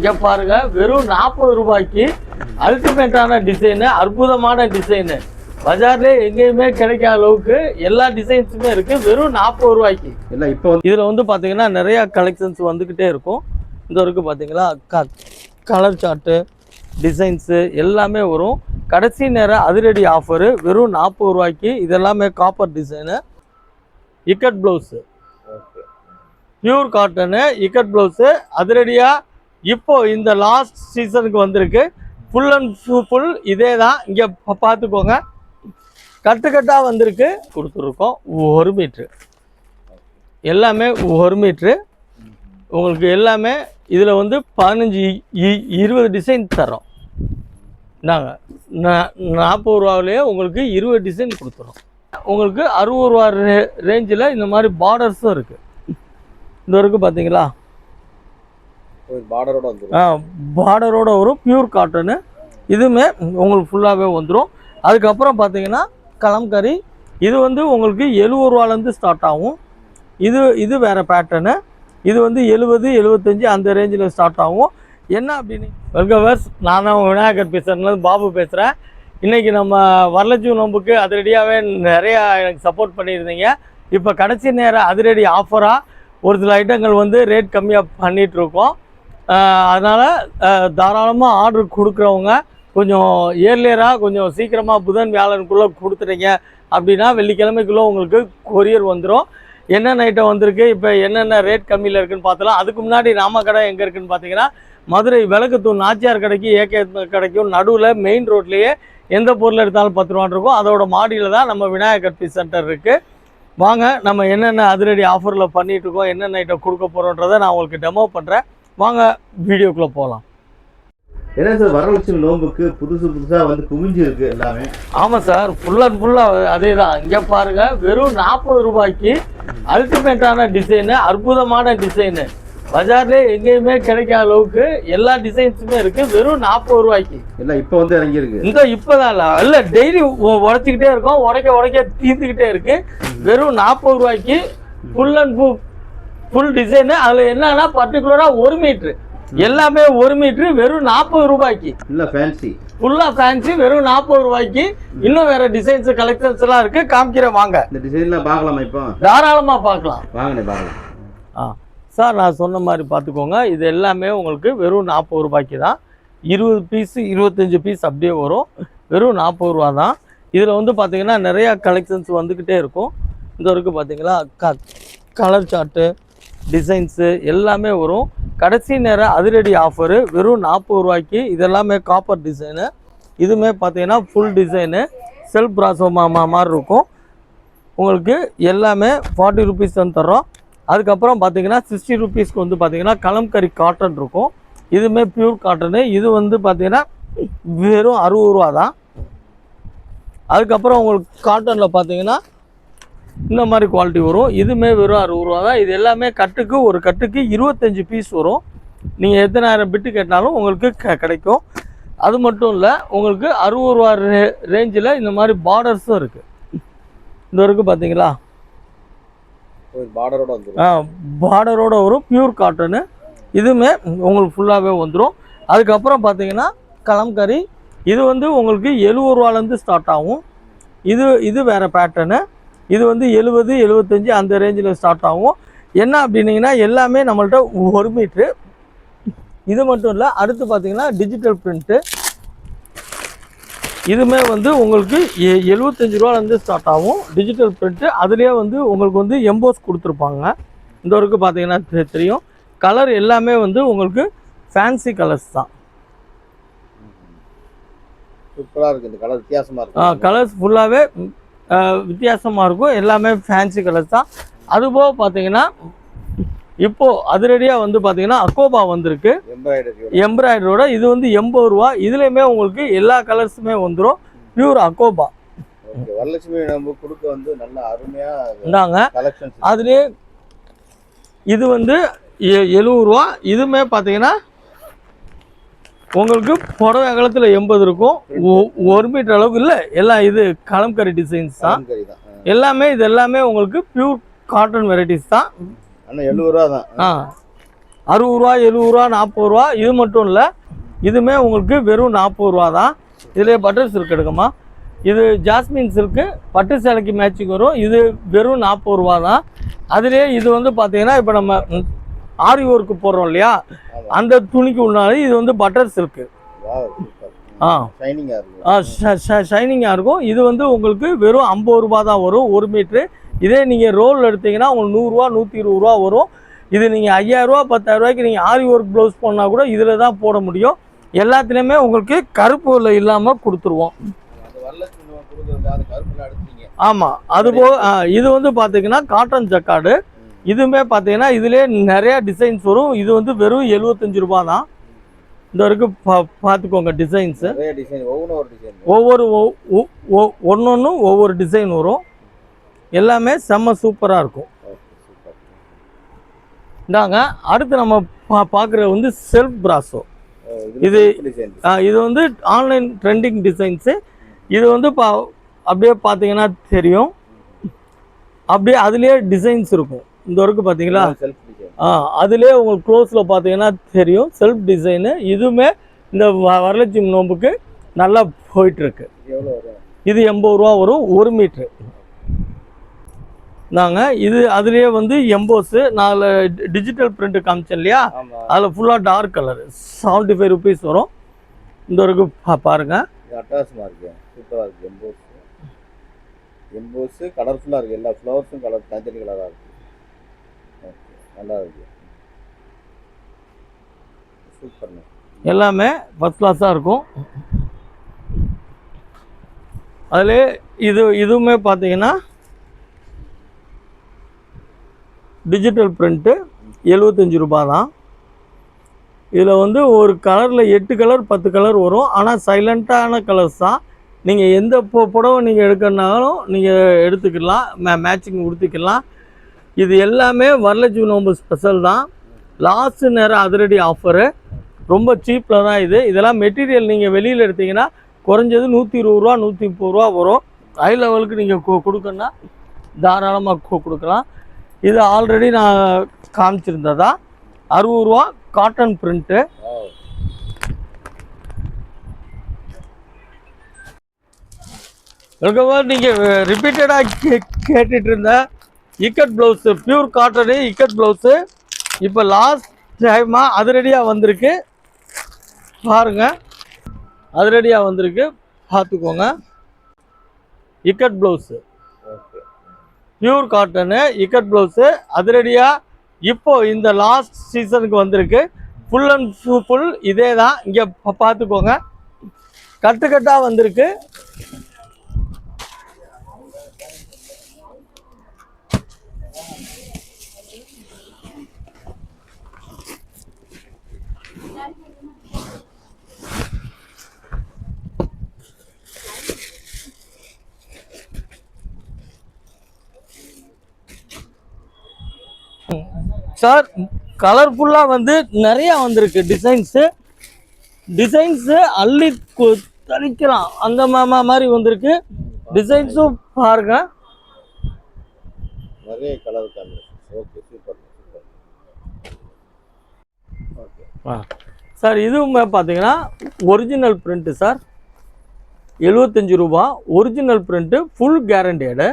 இங்க பாருங்க, வெறும் 40 ரூபாய்க்கு அல்டிமேட்டான டிசைனு, அற்புதமான டிசைனு. பஜார்ல எங்கேயுமே கிடைக்காத அளவுக்கு எல்லா டிசைன்ஸுமே இருக்கு. வெறும் 40 ரூபாய்க்கு. இல்லை இப்போ இதுல வந்து பாத்தீங்கன்னா நிறைய கலெக்ஷன்ஸ் வந்துகிட்டே இருக்கும். இந்த இருக்கு பாத்தீங்களா, கலர் சார்ட்டு, டிசைன்ஸு எல்லாமே வரும். கடைசி நேரம் அதிரடி ஆஃபரு, வெறும் 40 ரூபாய்க்கு. இதெல்லாமே copper design, ikat blouse, pure cotton ikat blouse அதிரடியா இப்போ இந்த லாஸ்ட் சீசனுக்கு வந்திருக்கு. ஃபுல் அண்ட் ஃபுல் இதே தான். இங்கே பார்த்துக்கோங்க, கட்டுக்கட்டாக வந்திருக்கு. கொடுத்துருக்கோம் 1 மீட்ரு, எல்லாமே 1 மீட்ரு. உங்களுக்கு எல்லாமே இதில் வந்து 15-20 டிசைன் தரோம். நாங்கள் 40 ரூபாவிலேயே உங்களுக்கு 20 டிசைன் கொடுத்துறோம். உங்களுக்கு 60 ரூபா ரேஞ்சில் இந்த மாதிரி பார்டர்ஸும் இருக்குது. இந்த இருக்குது பார்த்தீங்களா, பார்டரோட வரும். பியூர் காட்டனு, இதுவுமே உங்களுக்கு ஃபுல்லாகவே வந்துடும். அதுக்கப்புறம் பார்த்தீங்கன்னா கலம்கரி, இது வந்து உங்களுக்கு 70 ரூபாலேருந்து ஸ்டார்ட் ஆகும். இது வேறு பேட்டர்னு. இது வந்து 70-75 அந்த ரேஞ்சில் ஸ்டார்ட் ஆகும். என்ன அப்படின்னு வெல்கவர்ஸ், நான் தான் விநாயகர் பேசுகிறேன், பாபு பேசுகிறேன். இன்றைக்கி நம்ம வரலட்சுமி நோம்புக்கு அதிரடியாகவே நிறையா எனக்கு சப்போர்ட் பண்ணியிருந்தீங்க. இப்போ கடைசி நேரம் அதிரடி ஆஃபராக ஒரு சில ஐட்டங்கள் வந்து ரேட் கம்மியாக பண்ணிகிட்ருக்கோம். அதனால் தாராளமாக ஆர்டர் கொடுக்குறவங்க கொஞ்சம் ஏர்லியராக, கொஞ்சம் சீக்கிரமாக புதன் வியாழனுக்குள்ளே கொடுத்துட்டீங்க அப்படின்னா வெள்ளிக்கிழமைக்குள்ளே உங்களுக்கு கொரியர் வந்துடும். என்னென்ன ஐட்டம் வந்திருக்கு, இப்போ என்னென்ன ரேட் கம்மியில் இருக்குதுன்னு பார்த்தலாம். அதுக்கு முன்னாடி நம்ம கடை எங்கே இருக்குதுன்னு பார்த்தீங்கன்னா, மதுரை விளக்குத்தூண் நாச்சியார் கடைக்கு ஏகே கடைக்கும் நடுவில் மெயின் ரோட்லேயே எந்த பொருள் எடுத்தாலும் 10 ரூபான்னு இருக்கும். அதோட மாடியில் தான் நம்ம விநாயகர் பீஸ் சென்டர் இருக்குது. வாங்க, நம்ம என்னென்ன அதிரடி ஆஃபரில் பண்ணிகிட்ருக்கோம், என்னென்ன ஐட்டம் கொடுக்க போகிறோன்றதை நான் உங்களுக்கு டெமோ பண்ணுறேன். வாங்க வீடியோக்குள்ளே போகலாம். என்ன சார், வரலட்சுமி நோம்புக்கு புதுசாக வந்து குவிஞ்சு இருக்குது எல்லாமே? ஆமாம் சார், ஃபுல் அண்ட் ஃபுல்லாக அதே தான். இங்கே பாருங்கள், வெறும் 40 ரூபாய்க்கு அல்டிமேட்டான டிசைனு, அற்புதமான டிசைனு. பஜார்ல எங்கேயுமே கிடைக்காத அளவுக்கு எல்லா டிசைன்ஸுமே இருக்கு. வெறும் 40 ரூபாய்க்கு. இல்லை இப்போ வந்து இறங்கியிருக்கு. இந்த இப்போதான் இல்லை, டெய்லி உடைச்சிக்கிட்டே இருக்கோம், உடைக்க தீர்த்துக்கிட்டே இருக்கு. வெறும் 40 ரூபாய்க்கு ஃபுல் அண்ட் ஃபுல் டிசைனு. அதில் என்னன்னா பர்டிகுலராக 1 மீட்ரு, எல்லாமே 1 மீட்ரு, வெறும் 40 ரூபாய்க்கு. இல்லை ஃபேன்சி, ஃபுல்லாக ஃபேன்சி, வெறும் 40 ரூபாய்க்கு. இன்னும் வேற டிசைன்ஸ் கலெக்ஷன்ஸ் எல்லாம் இருக்கு, காமிக்கிறேன் வாங்க. இந்த டிசைன்லாம் பார்க்கலாமா? இப்போ தாராளமாக பார்க்கலாம். வாங்கண்ணே பார்க்கலாம். சார், நான் சொன்ன மாதிரி பார்த்துக்கோங்க. இது எல்லாமே உங்களுக்கு வெறும் 40 ரூபாய்க்கு தான். 20 பீஸு 25 பீஸ் அப்படியே வரும். வெறும் 40 ரூபா தான். இதில் வந்து பார்த்திங்கன்னா நிறையா கலெக்ஷன்ஸ் வந்துக்கிட்டே இருக்கும். இந்த இருக்குது பார்த்தீங்களா, கலர் சார்ட்டு, டிசைன்ஸு எல்லாமே வரும். கடைசி நேரம் அதிரடி ஆஃபரு, வெறும் 40 ரூபாய்க்கு. இதெல்லாமே காப்பர் டிசைனு. இதுவுமே பார்த்தீங்கன்னா ஃபுல் டிசைனு, செல்ஃப் பிராசோ மாதிரி இருக்கும். உங்களுக்கு எல்லாமே 40 ருபீஸ் தான் தர்றோம். அதுக்கப்புறம் பார்த்தீங்கன்னா 60 ருபீஸ்க்கு வந்து பார்த்தீங்கன்னா கலம்கரி காட்டன் இருக்கும். இதுவுமே பியூர் காட்டனு. இது வந்து பார்த்தீங்கன்னா வெறும் 60 ரூபா தான். அதுக்கப்புறம் உங்களுக்கு காட்டனில் பார்த்தீங்கன்னா இந்த மாதிரி குவாலிட்டி வரும். இதுவுமே வெறும் 60 ரூபா தான். இது எல்லாமே கட்டுக்கு, ஒரு கட்டுக்கு 25 பீஸ் வரும். நீங்கள் எத்தனாயிரம் பிட்டு கேட்டாலும் உங்களுக்கு கிடைக்கும். அது மட்டும் இல்லை, உங்களுக்கு 60 ரூபா ரேஞ்சில் இந்த மாதிரி பார்டர்ஸும் இருக்குது. இந்த இருக்குது பார்த்தீங்களா, பார்டரோட வரும். Pure cotton. இதுவுமே உங்களுக்கு ஃபுல்லாகவே வந்துடும். அதுக்கப்புறம் பார்த்தீங்கன்னா கலம்கரி, இது வந்து உங்களுக்கு 70 ரூபாலேருந்து ஸ்டார்ட் ஆகும். இது வேறு பேட்டர்னு. இது வந்து 70-75 அந்த ரேஞ்சில் ஸ்டார்ட் ஆகும். என்ன அப்படின்னீங்கன்னா எல்லாமே நம்மள்ட்ட 1 மீட்ரு. இது மட்டும் இல்லை, அடுத்து பார்த்தீங்கன்னா டிஜிட்டல் பிரிண்ட்டு. இதுவுமே வந்து உங்களுக்கு 75 ரூபாலேருந்து ஸ்டார்ட் ஆகும். Digital print. அதுலேயே வந்து உங்களுக்கு வந்து எம்போஸ் கொடுத்துருப்பாங்க. இந்த வரைக்கும் பார்த்தீங்கன்னா தெரியும். கலர் எல்லாமே வந்து உங்களுக்கு ஃபேன்சி கலர்ஸ் தான். சூப்பராக இருக்குது. இந்த கலர் வித்தியாசமாக இருக்கும். கலர்ஸ் ஃபுல்லாகவே வித்தியாசமாக இருக்கும். எல்லாமே ஃபேன்சி கலர்ஸ் தான். அதுபோக பார்த்தீங்கன்னா இப்போது அதிரடியாக வந்து பார்த்தீங்கன்னா அக்கோபா வந்திருக்கு, எம்ப்ராய்டரியோட. இது வந்து 80 ரூபா. இதுலேயுமே உங்களுக்கு எல்லா கலர்ஸுமே வந்துடும். பியூர் அக்கோபா. வரலட்சுமி நம்ம கொடுக்க வந்து நல்ல அருமையாக இருந்தாங்க. அதுலேயே இது வந்து 70 ரூபா. இதுவுமே பார்த்தீங்கன்னா உங்களுக்கு புடவை அகலத்தில் 80 இருக்கும். 1 மீட்டர் அளவுக்கு இல்லை. எல்லாம் இது கலம்கரி டிசைன்ஸ் தான் எல்லாமே. இது எல்லாமே உங்களுக்கு பியூர் காட்டன் வெரைட்டிஸ் தான். 70 ரூபா தான். 60 ரூபா 70 ரூபா 40 ரூபா. இது மட்டும் இல்லை, இதுவுமே உங்களுக்கு வெறும் 40 ரூபா தான். இதிலே பட்டர் சில்க் எடுக்குமா, இது ஜாஸ்மின் சில்க்கு பட்டு சேலைக்கு மேட்சிங் வரும். இது வெறும் 40 ரூபா தான். அதுலேயே இது வந்து பார்த்தீங்கன்னா இப்போ நம்ம ஆரி ஒர்க்கு போடுறோம் இல்லையா, அந்த துணிக்கு உள்ளாலே இது வந்து பட்டர் சில்க்கு. ஷைனிங்காக இருக்கும். இது வந்து உங்களுக்கு வெறும் 50 ரூபா தான் வரும் 1 மீட்ரு. இதே நீங்கள் ரோல் எடுத்தீங்கன்னா உங்களுக்கு 100 ரூபா 120 ரூபா வரும். இது நீங்கள் 5000 ரூபா 10,000 ரூபாய்க்கு நீங்கள் ஆரி ஒர்க் ப்ளவுஸ் போனால் கூட இதில் தான் போட முடியும். எல்லாத்துலேயுமே உங்களுக்கு கருப்பு இல்லாமல் கொடுத்துருவோம். ஆமாம், அதுபோக இது வந்து பார்த்தீங்கன்னா காட்டன் ஜக்கார்டு. இதுவுமே பார்த்தீங்கன்னா இதிலே நிறையா டிசைன்ஸ் வரும். இது வந்து வெறும் 75 ரூபா தான். இந்த வரைக்கும் பார்த்துக்கோங்க டிசைன்ஸு. ஒவ்வொரு ஒன்னொன்றும் ஒவ்வொரு டிசைன் வரும். எல்லாமே செம்ம சூப்பராக இருக்கும். இந்தாங்க அடுத்து நம்ம பார்க்குறது வந்து செல்ஃப் பிராசோ. இது வந்து ஆன்லைன் ட்ரெண்டிங் டிசைன்ஸு. இது வந்து அப்படியே பார்த்தீங்கன்னா தெரியும், அப்படியே அதுலேயே டிசைன்ஸ் இருக்கும். இந்த வரைக்கும் பார்த்தீங்களா, அதுலேயே உங்களுக்கு க்ளோஸில் பார்த்தீங்கன்னா தெரியும் செல்ஃப் டிசைனு. இதுவுமே இந்த வரலட்சுமி நோம்புக்கு நல்லா போயிட்டுருக்கு. இது 80 ரூபா வரும் 1 மீட்ரு. இது அதுலேயே வந்து எம்போஸு நான் டிஜிட்டல் பிரிண்ட் காமிச்சேன் இல்லையா, அதில் ஃபுல்லாக டார்க் கலரு 75 ருபீஸ் வரும். இந்த வரைக்கும் பாருங்கள். சூப்பராக இருக்குது. எம்போஸு கலர்ஃபுல்லாக இருக்குது. எல்லா ஃப்ளவர்ஸும் கலர் தனித்தனி கலராக இருக்குது. நல்லா இருக்குது. சூப்பர்ண்ணே. எல்லாமே ஃபஸ்ட் கிளாஸாக இருக்கும். அதில் இதுவுமே பார்த்தீங்கன்னா டிஜிட்டல் பிரிண்ட்டு 75 ரூபா தான். இதில் வந்து ஒரு கலரில் 8 கலர் 10 கலர் வரும். ஆனால் சைலண்ட்டான கலர்ஸ் தான். நீங்கள் எந்த புடவை நீங்கள் எடுக்கிறனாலும் நீங்கள் எடுத்துக்கலாம், மேட்சிங் கொடுத்துக்கலாம். இது எல்லாமே வரலட்சுமி நோம்பு ஸ்பெஷல் தான். லாஸ்ட்டு நேரம் அதிரடி ஆஃபரு, ரொம்ப சீப்பில் தான் இது. இதெல்லாம் மெட்டீரியல் நீங்கள் வெளியில் எடுத்திங்கன்னா குறைஞ்சது 120 ரூபா 130 ரூபா வரும். ஹை லெவலுக்கு நீங்கள் கொடுக்கணுன்னா தாராளமாக கொடுக்கலாம். இது ஆல்ரெடி நான் காமிச்சிருந்ததா 60 ரூபா காட்டன் பிரிண்ட்டு. அதுக்கப்புறம் நீங்கள் ரிப்பீட்டடாக கேட்டுட்டு இருந்த ikat blouse, pure cotton ikat blouse இப்போ லாஸ்ட் டைமாக அதிரடியாக வந்திருக்கு. பாருங்கள், அதிரடியாக வந்திருக்கு, பார்த்துக்கோங்க. Ikat blouse pure cotton ikat blouse அதிரடியாக இப்போ இந்த லாஸ்ட் சீசனுக்கு வந்திருக்கு. ஃபுல் அண்ட் ஃபுல் இதே தான். இங்கே பார்த்துக்கோங்க, கட்டுக்கட்டாக வந்திருக்கு. சார் கலர்ஃபுல்லாக வந்து நிறையா வந்திருக்கு டிசைன்ஸு அள்ளி தளிக்கலாம் அந்த மாதிரி வந்திருக்கு. டிசைன்ஸும் பாருங்க, நிறைய colour combination. Okay, super super. Sir இதுவுமே பார்த்தீங்கன்னா ஒரிஜினல் பிரிண்ட்டு சார், 75 ரூபா original print, full guaranteed,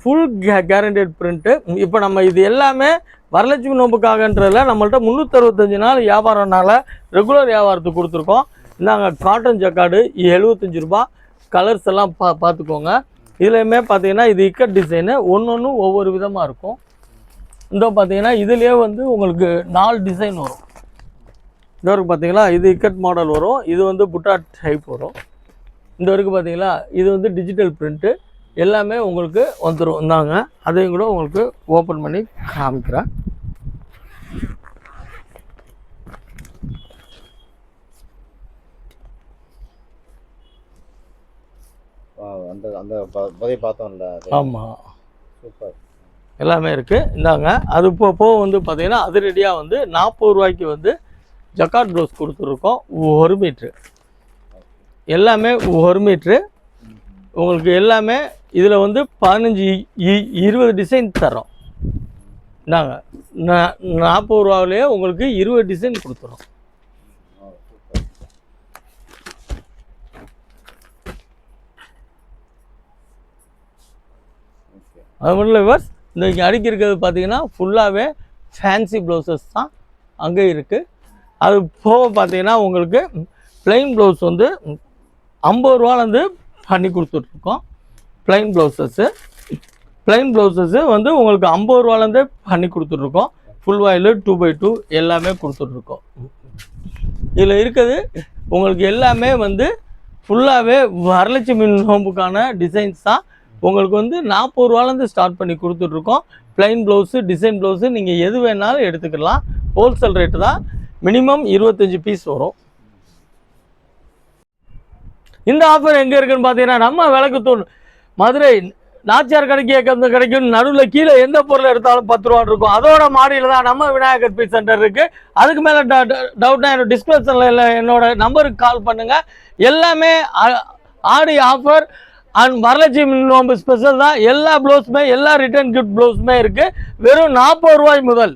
full guaranteed print. இப்போ நம்ம இது எல்லாமே வரலட்சுமி நோம்புக்காகன்றதில் நம்மள்ட்ட 365 நாள் வியாபாரம்னால ரெகுலர் வியாபாரத்துக்கு கொடுத்துருக்கோம். நாங்கள் காட்டன் ஜக்கார்டு 75 ரூபா. கலர்ஸ் எல்லாம் பார்த்துக்கோங்க. இதுலையுமே பார்த்தீங்கன்னா இது இக்கட் டிசைனு, ஒன்று ஒவ்வொரு விதமாக இருக்கும். இந்த பார்த்தீங்கன்னா இதுலேயே வந்து உங்களுக்கு 4 டிசைன் வரும். இந்த வரைக்கும் பார்த்தீங்களா, இது இக்கட் மாடல் வரும், இது வந்து புட்டா டைப் வரும். இந்த வரைக்கும் பார்த்தீங்களா, இது வந்து டிஜிட்டல் பிரிண்ட்டு. எல்லாமே உங்களுக்கு வந்துடும். இந்தாங்க அதையும் கூட உங்களுக்கு ஓப்பன் பண்ணி காமிக்கிறேன். அந்த அந்த பதை பார்த்தோம்ல. ஆமாம், சூப்பர். எல்லாமே இருக்குது. இந்தாங்க அது போக வந்து பார்த்தீங்கன்னா அதிரடியாக வந்து 40 ரூபாய்க்கு வந்து ஜக்கார்ட் ப்ளவுஸ் கொடுத்துருக்கோம். 1 மீட்ரு எல்லாமே 1 மீட்ரு உங்களுக்கு. எல்லாமே இதில் வந்து 15-20 டிசைன் தரோம். நாங்கள் 40 ரூபாவிலேயே உங்களுக்கு 20 டிசைன் கொடுத்துறோம். சூப்பர். ஓகே. அது மட்டும் இல்லை விவர்ஸ், இந்த இங்கே அடுக்கி இருக்கிறது பார்த்தீங்கன்னா ஃபுல்லாகவே ஃபேன்சி ப்ளவுசஸ் தான் அங்கே இருக்குது. அது போக பார்த்தீங்கன்னா உங்களுக்கு ப்ளைன் ப்ளவுஸ் வந்து 50 ரூபாலேருந்து பண்ணி கொடுத்துட்ருக்கோம். ப்ளைன் ப்ளவுசஸ்ஸு வந்து உங்களுக்கு 50 ரூபாலேருந்தே பண்ணி கொடுத்துட்ருக்கோம். ஃபுல் வாயில் 2x2 எல்லாமே கொடுத்துட்ருக்கோம். இதில் இருக்கிறது உங்களுக்கு எல்லாமே வந்து ஃபுல்லாகவே வரலட்சுமி நோம்புக்கான டிசைன்ஸ் தான். உங்களுக்கு வந்து 40 ரூபாலேருந்து ஸ்டார்ட் பண்ணி கொடுத்துட்ருக்கோம். ப்ளைன் ப்ளவுஸு, டிசைன் ப்ளவுஸு நீங்கள் எது வேணாலும் எடுத்துக்கலாம். ஹோல்சேல் ரேட்டு தான். மினிமம் 25 பீஸ் வரும். இந்த ஆஃபர் எங்கே இருக்குன்னு பார்த்தீங்கன்னா நம்ம விளக்குத்தூண் மதுரை நாச்சியார் கிடைக்கும் நடுவில் கீழே எந்த பொருள் எடுத்தாலும் 10 ரூபா இருக்கும். அதோட மாடியில் தான் நம்ம விநாயகர் பீஸ் சென்டர் இருக்குது. அதுக்கு மேலே டவுட்னா என்னோட டிஸ்கிரிப்ஷனில் என்னோட நம்பருக்கு கால் பண்ணுங்கள். எல்லாமே ஆடி ஆஃபர் அண்ட் வரலட்சுமி நோம்பு ஸ்பெஷல் தான். எல்லா ப்ளவுஸுமே, எல்லா ரிட்டர்ன் கிஃப்ட் ப்ளவுஸுமே இருக்குது. வெறும் 40 ரூபாய் முதல்